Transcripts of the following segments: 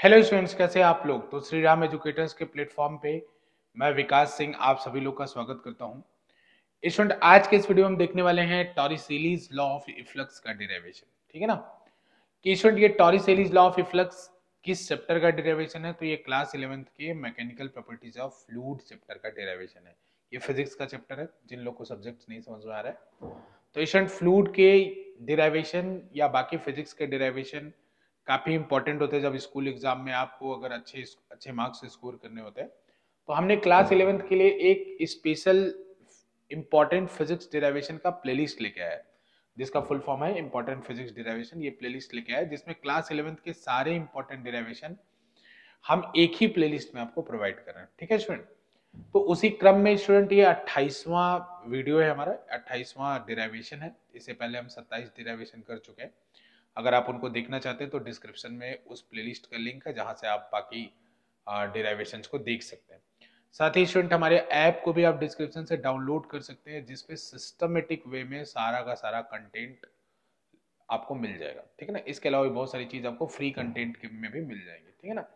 Hello students, कैसे हैं आप लोग। तो श्री राम एजुकेटर्स के प्लेटफॉर्म पे मैं विकास सिंह आप सभी लोग का स्वागत करता हूं। स्टूडेंट, आज के इस वीडियो में हम देखने वाले हैं टॉरिसेलीज लॉ ऑफ इफ्लक्स का डेरिवेशन। ठीक है ना। कि स्टूडेंट, ये टॉरिसेलीज लॉ ऑफ इफ्लक्स किस चैप्टर का डेरिवेशन है? तो ये क्लास 11th के mechanical properties of fluid chapter का डेरिवेशन है। ये फिजिक्स का चैप्टर है, जिन लोग को सब्जेक्ट नहीं समझ में आ रहा है। तो स्टूडेंट, फ्लूइड के डेरिवेशन या बाकी फिजिक्स के डेरिवेशन काफी इंपॉर्टेंट होते हैं जब स्कूल एग्जाम में आपको अगर अच्छे अच्छे मार्क्स स्कोर करने होते हैं। तो हमने क्लास 11th के लिए एक स्पेशल इंपॉर्टेंट फिजिक्स डेरिवेशन का प्लेलिस्ट लेके आया है, जिसका फुल फॉर्म है इंपॉर्टेंट फिजिक्स डेरिवेशन। ये प्लेलिस्ट लेके आया है जिसमें क्लास 11th के सारे इंपॉर्टेंट डेरिवेशन हम एक ही प्लेलिस्ट में आपको प्रोवाइड कर रहे हैं। ठीक है स्टूडेंट। तो उसी क्रम में स्टूडेंट ये 28वां वीडियो है हमारा, 28वां डेरिवेशन है। इससे पहले हम 27 डेरिवेशन कर चुके हैं। अगर आप उनको देखना चाहते हैं तो डिस्क्रिप्शन में उस प्लेलिस्ट का लिंक है, जहां से आप बाकी डेरिवेशंस को देख सकते हैं। साथ ही स्टूडेंट, हमारे ऐप को भी आप डिस्क्रिप्शन से डाउनलोड कर सकते हैं, जिसपे सिस्टमेटिक वे में सारा का सारा कंटेंट आपको मिल जाएगा। ठीक है ना। इसके अलावा भी बहुत सारी चीज आपको फ्री कंटेंट में भी मिल जाएंगे। ठीक है ना।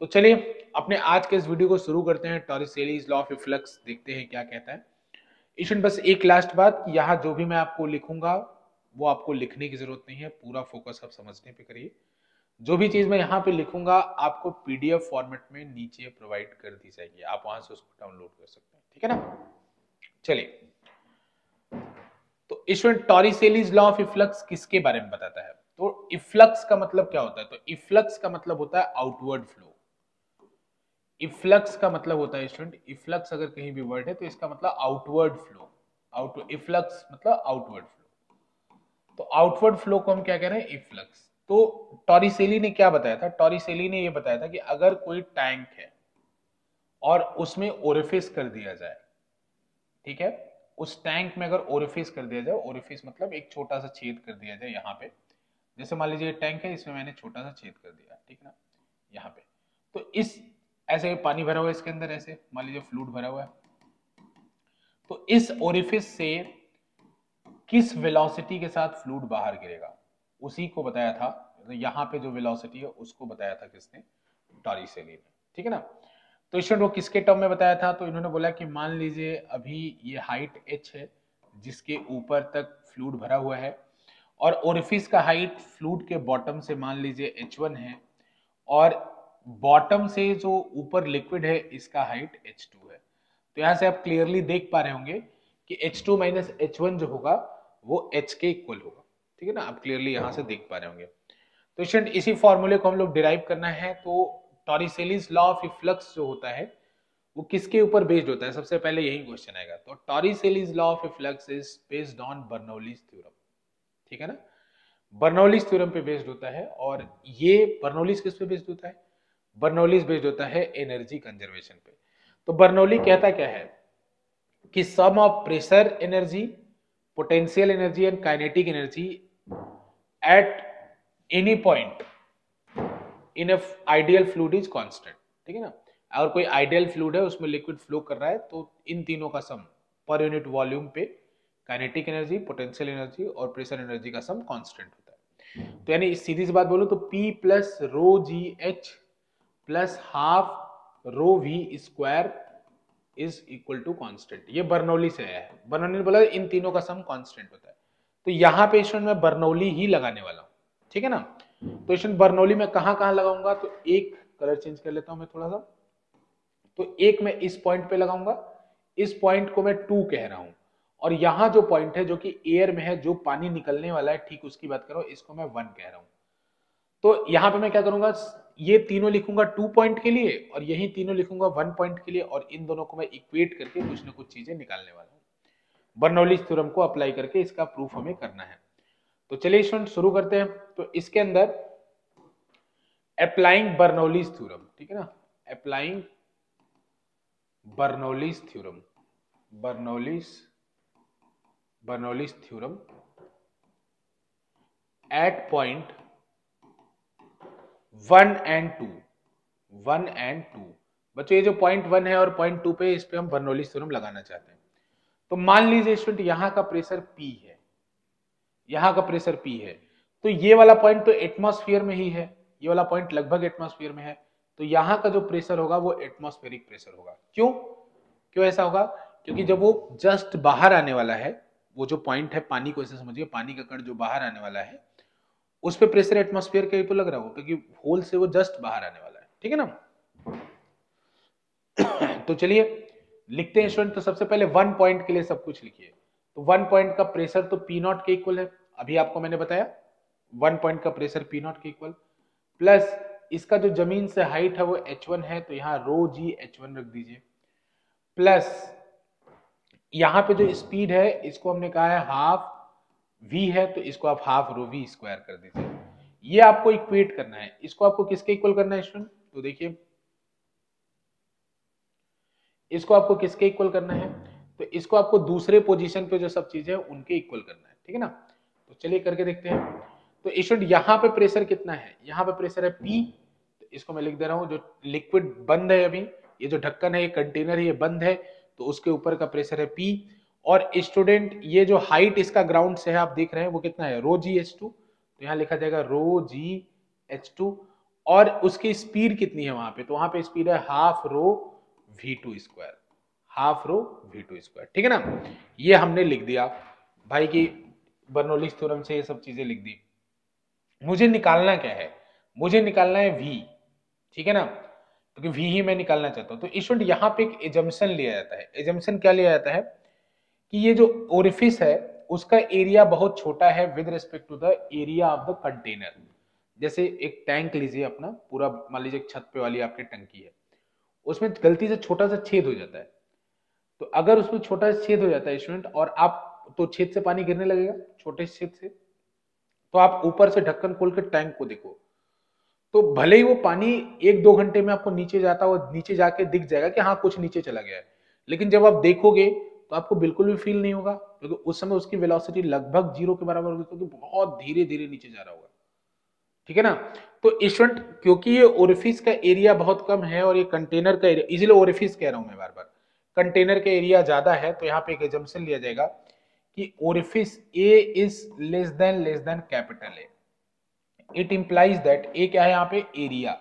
तो चलिए अपने आज के इस वीडियो को शुरू करते हैं। टॉरिसेलीज लॉ ऑफ इफ्लक्स देखते हैं क्या कहता है। स्टूडेंट, बस एक लास्ट बात, यहाँ जो भी मैं आपको लिखूंगा वो आपको लिखने की जरूरत नहीं है, पूरा फोकस आप समझने पे करिए। जो भी चीज मैं यहाँ पे लिखूंगा आपको पीडीएफ फॉर्मेट में नीचे प्रोवाइड कर दी जाएगी, आप वहां से उसको डाउनलोड कर सकते हैं। ठीक है ना। चलिए, तो स्टूडेंट, टॉरिसेलीज लॉ ऑफ इफ्लक्स किसके बारे में बताता है? तो इफ्लक्स का मतलब क्या होता है? तो इफ्लक्स का मतलब होता है आउटवर्ड फ्लो। इफ्लक्स का मतलब होता है स्टूडेंट, इफ्लक्स अगर कहीं भी वर्ड है तो इसका मतलब आउटवर्ड फ्लो। आउट इफ्लक्स मतलब आउटवर्ड फ्लो। तो आउटवर्ड फ्लो को हम क्या कह रहे हैं? इफ्लक्स। तो टॉरिसेली ने क्या बताया था? टॉरिसेली ने ये बताया था कि अगर कोई टैंक है और उसमें ओरिफिस कर दिया जाए, ठीक है, उस टैंक में अगर ओरिफिस कर दिया जाए, ओरिफिस मतलब एक छोटा सा छेद कर दिया जाए यहाँ पे। जैसे मान लीजिए टैंक है, इसमें मैंने छोटा सा छेद कर दिया, ठीक है ना, यहाँ पे। तो इस ऐसे पानी भरा हुआ है इसके अंदर, ऐसे मान लीजिए फ्लूइड भरा हुआ है। तो इस ओरिफिस से किस वेलोसिटी के साथ फ्लूइड बाहर गिरेगा, उसी को बताया था। तो यहाँ पे जो वेलोसिटी है उसको बताया था किसने? टॉरिसेली ने। ठीक है ना। तो स्टूडेंट, वो किसके टर्म में बताया था? तो इन्होंने बोला कि मान लीजिए अभी ये हाइट h है, जिसके ऊपर तक फ्लूइड भरा हुआ है, और ओरिफिस का हाइट फ्लूइड के बॉटम से मान लीजिए h1 है, और बॉटम से जो ऊपर लिक्विड है इसका हाइट h2 है। तो यहां से आप क्लियरली देख पा रहे होंगे कि h2 माइनस h1 जो होगा वो h के इक्वल होगा। ठीक है ना। आप क्लियरली यहां से देख पा रहे होंगे। तो स्टूडेंट, इसी फॉर्मूले को हम लोग डिराइव करना है। तो टॉरिसेलीज लॉ ऑफ इफ्लक्स जो होता है वो किसके ऊपर बेस्ड होता है? सबसे पहले यही क्वेश्चन आएगा। तो Torricelli's law of efflux is based on Bernoulli's theorem. ठीक है ना। बर्नौलीज थ्योरम पे बेस्ड होता है। और ये बर्नौलीज किस पे बेस्ड होता है? बर्नौलीज बेस्ड होता है एनर्जी कंजर्वेशन पे। तो बर्नौली कहता क्या है कि sum of pressure energy, potential energy and kinetic energy at any point in a ideal fluid is constant. ठीक है ना। अगर कोई आइडियल फ्लूइड है, उसमें लिक्विड फ्लो कर रहा है, तो इन तीनों का सम पर यूनिट वॉल्यूम पे काइनेटिक एनर्जी, पोटेंशियल एनर्जी और प्रेशर एनर्जी का सम कांस्टेंट होता है। तो यानी सीधी सी बात बोलो तो P plus rho g h plus half rho v square is equal to constant. ये बर्नौली से आया है। बर्नौली ने बोला इन तीनों का सम कांस्टेंट होता है। तो यहां पे स्टूडेंट मैं बर्नौली ही लगाने वाला हूं। ठीक है ना। तो स्टूडेंट, बर्नौली में कहां कहां लगाऊंगा? तो एक कलर चेंज कर लेता हूं मैं थोड़ा सा। तो एक मैं इस पॉइंट पे लगाऊंगा, इस पॉइंट को मैं 2 कह रहा हूं। और यहां जो पॉइंट है जो कि एयर में है, जो पानी निकलने वाला है, ठीक उसकी बात करो, इसको मैं 1 कह रहा हूं। तो यहां पे मैं क्या करूंगा? ये तीनों लिखूंगा 2 पॉइंट के लिए, और यही तीनों लिखूंगा 1 पॉइंट के लिए, और इन दोनों को मैं इक्वेट करके कुछ ना कुछ चीजें निकालने वाला हूं। बर्नौलीज थ्योरम को अप्लाई करके इसका प्रूफ हमें करना है। तो चलिए स्टूडेंट शुरू करते हैं। तो इसके अंदर अप्लाइंग बर्नौलीज थ्योरम, ठीक है ना, applying Bernoulli's theorem, Bernoulli's Bernoulli's theorem at point 1 and 2, 1 and 2। बच्चों, ये जो पॉइंट 1 है और पॉइंट 2 पे, इस पे हम बर्नौलीज थ्योरम लगाना चाहते हैं। तो मान लीजिए स्टूडेंट, यहां का प्रेशर P है, यहां का प्रेशर P है, तो ये वाला पॉइंट तो एटमॉस्फेयर में ही है। ये वाला पॉइंट लगभग एटमॉस्फेयर में है, तो यहाँ का जो प्रेशर होगा वो एटमॉस्फेरिक प्रेशर होगा। क्यों क्यों ऐसा होगा? क्योंकि जब वो जस्ट बाहर आने वाला है, वो जो पॉइंट है पानी को ऐसे समझिए, पानी का कण जो बाहर आने वाला है उस पे प्रेशर एटमॉस्फेयर का ही तो लग रहा हो, क्योंकि होल से वो जस्ट बाहर आने वाला है, ठीक है ना। तो चलिए लिखते हैं स्टूडेंट। तो सबसे पहले 1 पॉइंट के लिए सब कुछ लिखिए। तो 1 पॉइंट का प्रेशर तो पी नॉट के इक्वल है, अभी आपको मैंने बताया 1 पॉइंट का प्रेशर पी नॉट के इक्वल, प्लस इसका जो जमीन से हाइट है वो h1 है, तो यहाँ रो जी h1 रख दीजिए, प्लस यहाँ पे जो स्पीड है इसको हमने कहा है हाफ v है, तो इसको आप हाफ रो वी स्क्वायर कर दीजिए। ये आपको इक्वेट करना है, इसको आपको किसके इक्वल करना है स्टूडेंट? तो देखिए इसको आपको किसके इक्वल करना है? तो इसको आपको दूसरे पोजीशन पे जो सब चीजें हैं उनके इक्वल करना है, ठीक है ना। तो चलिए करके देखते हैं। तो स्टूडेंट यहाँ पे प्रेशर कितना है? यहाँ पे प्रेशर है P, तो इसको मैं लिख दे रहा हूँ, जो लिक्विड बंद है अभी, ये जो ढक्कन है ये कंटेनर है ये बंद है, तो उसके ऊपर का प्रेशर है P। और स्टूडेंट ये जो हाइट इसका ग्राउंड से है आप देख रहे हैं वो कितना है? रो जी एच टू, तो यहाँ लिखा जाएगा रो जी एच टू। और उसकी स्पीड कितनी है वहां पे? तो वहां पे स्पीड है half rho v2 square, half rho v2 square, ठीक है ना। ये हमने लिख दिया भाई की बर्नौलीज थ्योरम से, ये सब चीजें लिख दी। मुझे निकालना क्या है? मुझे निकालना है v, ठीक है ना, क्योंकि v ही मैं निकालना चाहता हूं। तो स्टूडेंट यहाँ पे एक एजम्पशन लिया जाता है। एजम्पशन क्या लिया जाता है? कि ये जो ओरिफिस है उसका एरिया बहुत छोटा है with respect to the area of the container. जैसे एक टैंक लीजिए अपना पूरा, मान लीजिए छत पे वाली आपकी टंकी है, उसमें गलती से छोटा सा छेद हो जाता है, तो अगर उसमें छोटा सा छेद हो जाता है स्टूडेंट, और आप, तो छेद से पानी गिरने लगेगा, छोटे छेद से, तो आप ऊपर से ढक्कन खोल के टैंक को देखो, तो भले ही वो पानी 1-2 घंटे में आपको नीचे जाता हो, नीचे जाके दिख जाएगा कि हाँ कुछ नीचे चला गया है, लेकिन जब आप देखोगे तो आपको बिल्कुल भी फील नहीं होगा, क्योंकि उस समय उसकी वेलोसिटी लगभग 0 के बराबर होगी, क्योंकि बहुत धीरे धीरे नीचे जा रहा होगा, ठीक है ना। तो स्टूडेंट क्योंकि ये ओरिफिस का एरिया बहुत कम है और ये कंटेनर का एरिया, इसीलिए ओरिफिस कह रहा हूं मैं बार बार, कंटेनर का एरिया ज्यादा है, तो यहाँ पे एक एजम्पशन लिया जाएगा कि orifice a is less than capital A. It implies that a क्या है यहाँ पे? Area,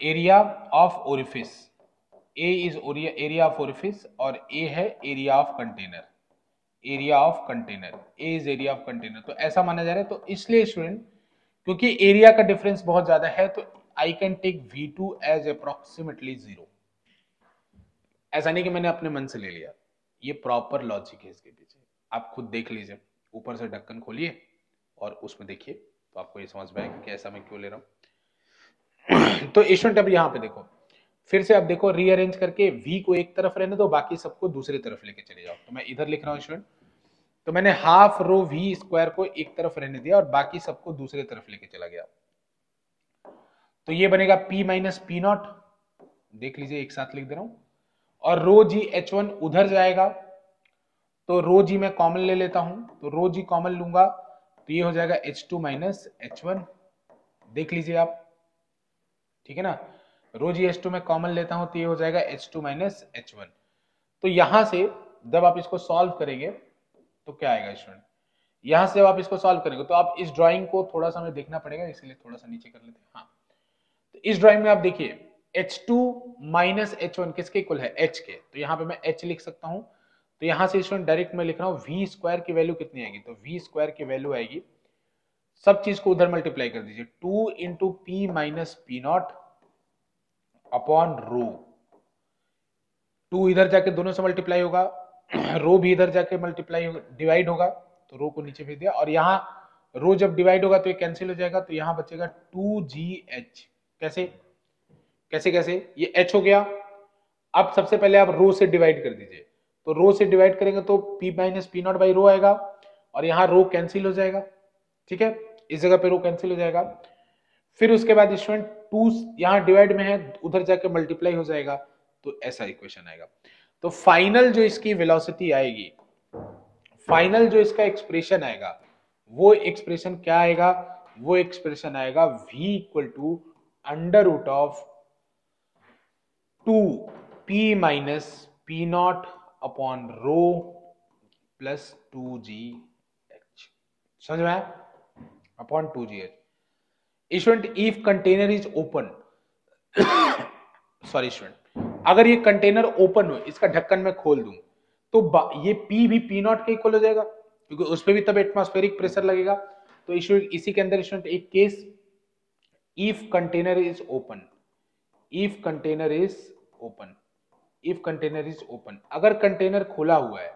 area of orifice. A is area of orifice और ए है area of container, area of container, A is area of container, तो ऐसा माना जा रहा है। तो इसलिए स्टूडेंट क्योंकि एरिया का डिफरेंस बहुत ज्यादा है, तो I can take V2 as approximately 0। ऐसा नहीं कि मैंने अपने मन से ले लिया, ये प्रॉपर लॉजिक है इसके पीछे, आप खुद देख लीजिए, ऊपर से ढक्कन खोलिए और उसमें देखिए, तो आपको ये समझ में आएगा कि ऐसा मैं क्यों ले रहा हूं। तो स्टूडेंट अब यहाँ पे देखो, फिर से आप देखो रीअरेंज करके, V को एक तरफ रहने दो, बाकी सबको दूसरी तरफ लेके चले जाओ। तो मैं इधर लिख रहा हूँ स्टूडेंट, तो मैंने हाफ रो V स्क्वायर को एक तरफ रहने दिया और बाकी सबको दूसरी तरफ लेके चला गया, तो ये बनेगा P माइनस पी नॉट, देख लीजिए एक साथ लिख दे रहा हूं, और रो जी H1 उधर जाएगा, तो रो जी मैं कॉमन ले लेता हूं, तो रो जी कॉमन लूंगा, तो ये हो जाएगा H2 माइनस H1, देख लीजिए आप, ठीक है ना। रो जी H2 में कॉमन लेता हूं, तो ये हो जाएगा H2 माइनस H1। तो यहां से जब आप इसको सॉल्व करेंगे तो क्या आएगा स्टूडेंट? यहां से जब आप इसको सॉल्व करेंगे तो आप इस ड्राइंग को थोड़ा सा हमें देखना पड़ेगा, इसलिए थोड़ा सा नीचे कर लेते हैं। हाँ, तो इस ड्राइंग में आप देखिए H2 माइनस H1 किसके इक्वल है? H के, तो यहाँ पे मैं H लिख सकता हूं। तो यहां से स्टूडेंट डायरेक्ट मैं लिख रहा हूं V स्क्वायर की वैल्यू कितनी आएगी? तो V स्क्वायर की वैल्यू आएगी, सब चीज को उधर मल्टीप्लाई कर दीजिए, 2 into P minus p naught upon रो, 2 इधर जाके दोनों से मल्टीप्लाई होगा, रो भी इधर जाके मल्टीप्लाई डिवाइड होगा, तो रो को नीचे भेज दिया, और यहाँ रो जब डिवाइड होगा तो ये कैंसिल हो जाएगा, तो यहाँ बचेगा 2GH। कैसे कैसे कैसे? ये H हो गया। अब सबसे पहले आप रो से डिवाइड कर दीजिए, तो रो से डिवाइड करेंगे तो P minus p not by rho आएगा, और यहाँ रो कैंसिल हो जाएगा, ठीक है, इस जगह पे रो कैंसिल हो जाएगा। फिर उसके बाद स्टूडेंट 2 यहाँ डिवाइड में है, उधर जाके मल्टीप्लाई हो जाएगा, तो ऐसा इक्वेशन आएगा। तो फाइनल जो इसकी वेलोसिटी आएगी, फाइनल जो इसका एक्सप्रेशन आएगा, वो एक्सप्रेशन क्या आएगा? वो एक्सप्रेशन आएगा v equal to under root of 2p minus p naught upon rho plus 2gh, समझ में आया? Upon 2gh। Student if container is open, sorry student, अगर ये कंटेनर ओपन हो, इसका ढक्कन मैं खोल दूं, तो ये पी भी पी नॉट के इक्वल हो जाएगा, क्योंकि उस पर भी तब एटमॉस्फेरिक प्रेशर लगेगा। तो स्टूडेंट इसी के अंदर स्टूडेंट एक case, if container is open, if container is open, if container is open, अगर कंटेनर खुला हुआ है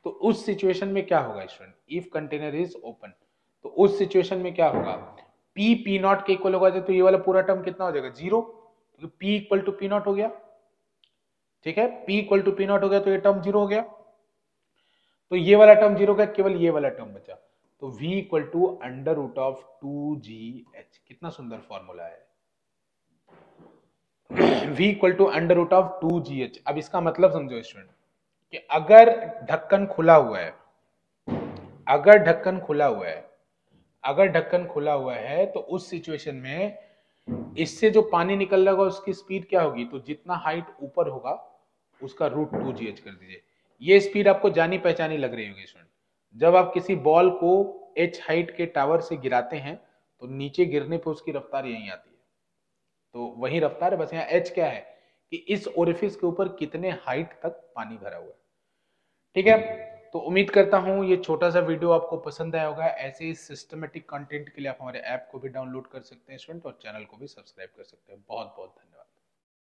तो उस सिचुएशन में क्या होगा student, if container is open, तो उस सिचुएशन में क्या होगा, पी पी नॉट के इक्वल होगा, तो ये वाला पूरा टर्म कितना हो जाएगा, जीरो, तो p equal to p naught हो गया, ठीक है, p equal to p naught हो गया, तो ये टर्म जीरो हो गया, तो ये वाला टर्म जीरो का, केवल ये वाला टर्म बचा, तो v equal to under root of 2gh, कितना सुंदर फॉर्मूला है, v equal to under root of 2gh। अब इसका मतलब समझो स्टूडेंट कि अगर ढक्कन खुला हुआ है, अगर ढक्कन खुला हुआ है, अगर ढक्कन खुला हुआ है, तो उस सिचुएशन में इससे जो पानी निकल रहा होगा उसकी स्पीड क्या होगी, तो जितना हाइट ऊपर होगा उसका रूट 2gh कर दीजिए। ये स्पीड आपको जानी पहचानी लग रही होगी स्टूडेंट, जब आप किसी बॉल को h हाइट के टावर से गिराते हैं तो नीचे गिरने पर उसकी रफ्तार यहीं आती है, तो वही रफ्तार है, बस यहाँ h क्या है कि इस ओरिफिस के ऊपर कितने हाइट तक पानी भरा हुआ है, ठीक है। तो उम्मीद करता हूं ये छोटा सा वीडियो आपको पसंद आया होगा। ऐसे ही सिस्टमेटिक कंटेंट के लिए आप हमारे ऐप को भी डाउनलोड कर सकते हैं स्टूडेंट, और चैनल को भी सब्सक्राइब कर सकते हैं। बहुत बहुत